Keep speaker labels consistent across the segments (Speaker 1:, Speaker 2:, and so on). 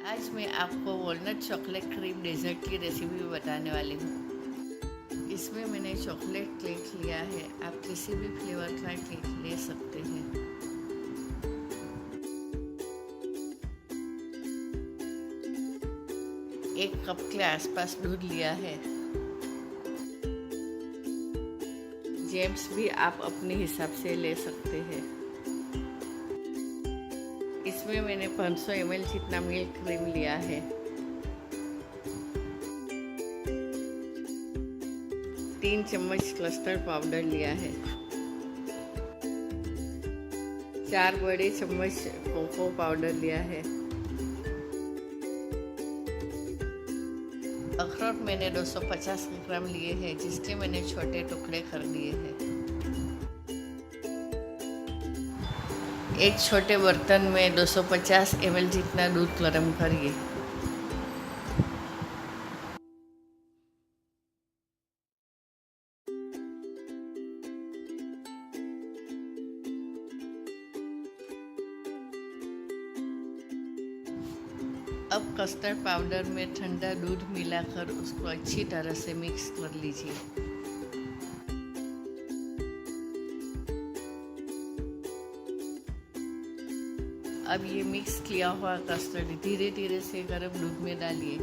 Speaker 1: आज मैं आपको वॉलनट चॉकलेट क्रीम डेजर्ट की रेसिपी बताने वाली हूँ। इसमें मैंने चॉकलेट केक लिया है, आप किसी भी फ्लेवर का केक ले सकते हैं। एक कप के आसपास दूध लिया है। जेम्स भी आप अपने हिसाब से ले सकते हैं। इसमें मैंने 500 ml जितना मिल्क क्रीम लिया है। 3 चम्मच कस्टर्ड पाउडर लिया है। 4 बड़े चम्मच कोको पाउडर लिया है। अखरोट मैंने 250 ग्राम लिए हैं, जिसके मैंने छोटे टुकड़े कर दिए हैं। एक छोटे बर्तन में 250 ml जितना दूध गर्म करिए। अब कस्टर्ड पाउडर में ठंडा दूध मिलाकर उसको अच्छी तरह से मिक्स कर लीजिए। अब ये मिक्स किया हुआ कस्टर्ड धीरे धीरे से गर्म दूध में डालिए।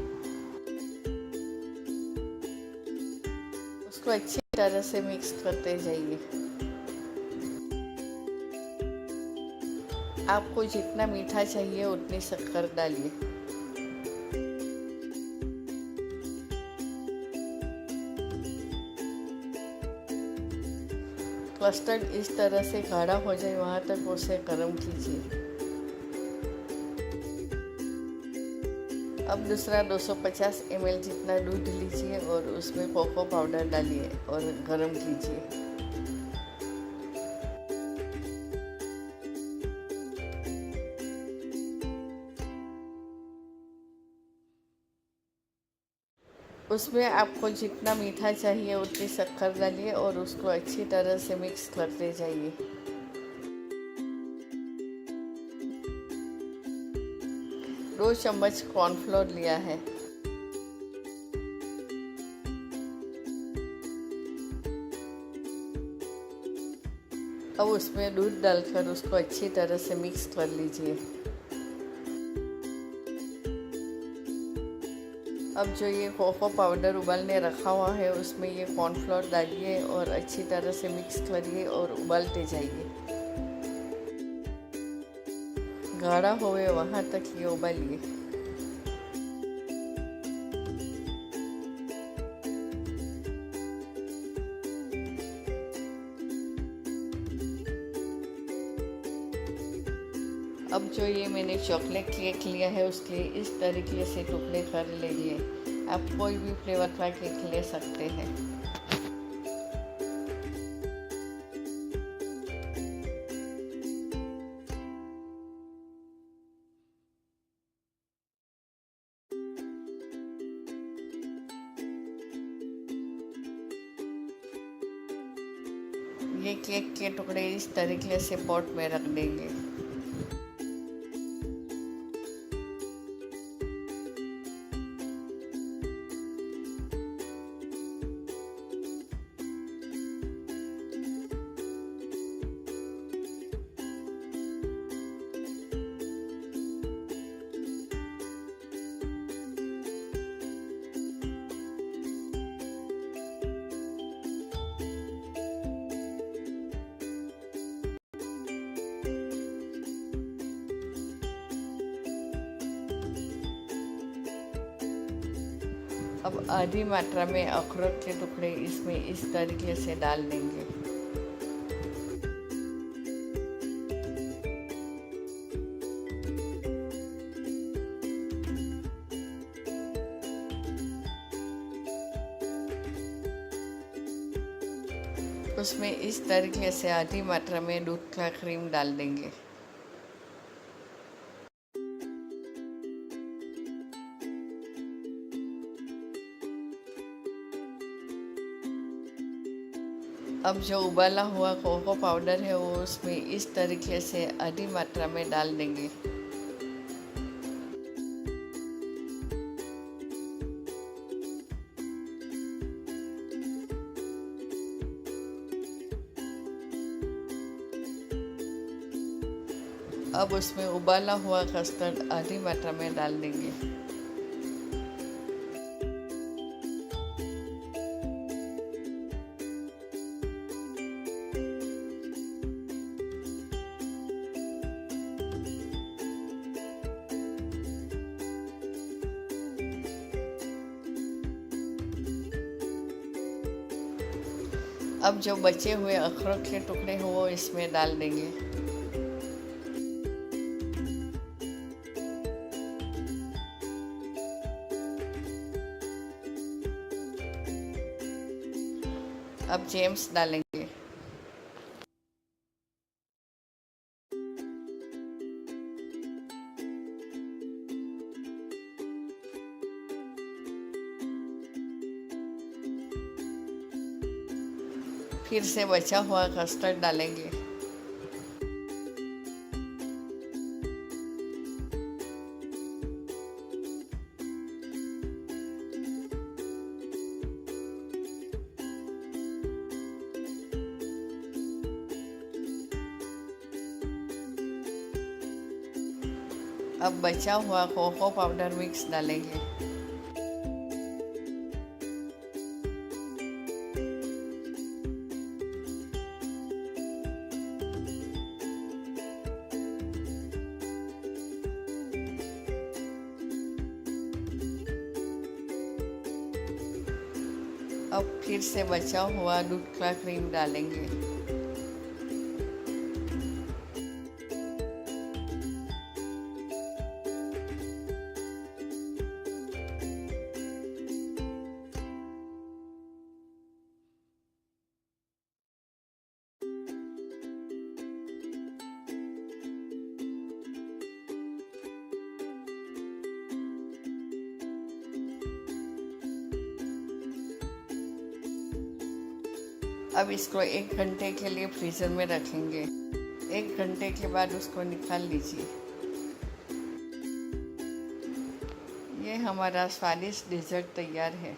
Speaker 1: उसको अच्छी तरह से मिक्स करते जाइए। आपको जितना मीठा चाहिए उतनी शक्कर डालिए। कस्टर्ड इस तरह से गाढ़ा हो जाए वहाँ तक उसे गर्म कीजिए। अब दूसरा 250 ml जितना दूध लीजिए और उसमें कोको पाउडर डालिए और गर्म कीजिए। उसमें आपको जितना मीठा चाहिए उतनी शक्कर डालिए और उसको अच्छी तरह से मिक्स करते जाइए। दो चम्मच कॉर्नफ्लोर लिया है। अब उसमें दूध डालकर उसको अच्छी तरह से मिक्स कर लीजिए। अब जो ये कोको पाउडर उबालने रखा हुआ है उसमें ये कॉर्नफ्लोर डालिए और अच्छी तरह से मिक्स करिए और उबालते जाइए। गाढ़ा होवे वहाँ तक ये उबालिए। अब जो ये मैंने चॉकलेट केक लिया है उसके इस तरीके से टुकड़े कर लेंगे। आप कोई भी फ्लेवर का केक ले सकते हैं। ये केक के टुकड़े इस तरीके से पॉट में रख देंगे। अब आधी मात्रा में अखरोट के टुकड़े इसमें इस तरीके से डाल देंगे। उसमें इस तरीके से आधी मात्रा में दूध का क्रीम डाल देंगे। अब जो उबाला हुआ कोको पाउडर है वो उसमें इस तरीके से आधी मात्रा में डाल देंगे। अब उसमें उबाला हुआ कस्टर्ड आधी मात्रा में डाल देंगे। अब जो बचे हुए अखरोट के टुकड़े हो वो इसमें डाल देंगे। अब जेम्स डालेंगे। फिर से बचा हुआ कस्टर्ड डालेंगे। अब बचा हुआ कोको पाउडर मिक्स डालेंगे। अब फिर से बचा हुआ दूध का क्रीम डालेंगे। अब इसको 1 घंटे के लिए फ्रीज़र में रखेंगे। 1 घंटे के बाद उसको निकाल लीजिए। ये हमारा स्वादिष्ट डेजर्ट तैयार है।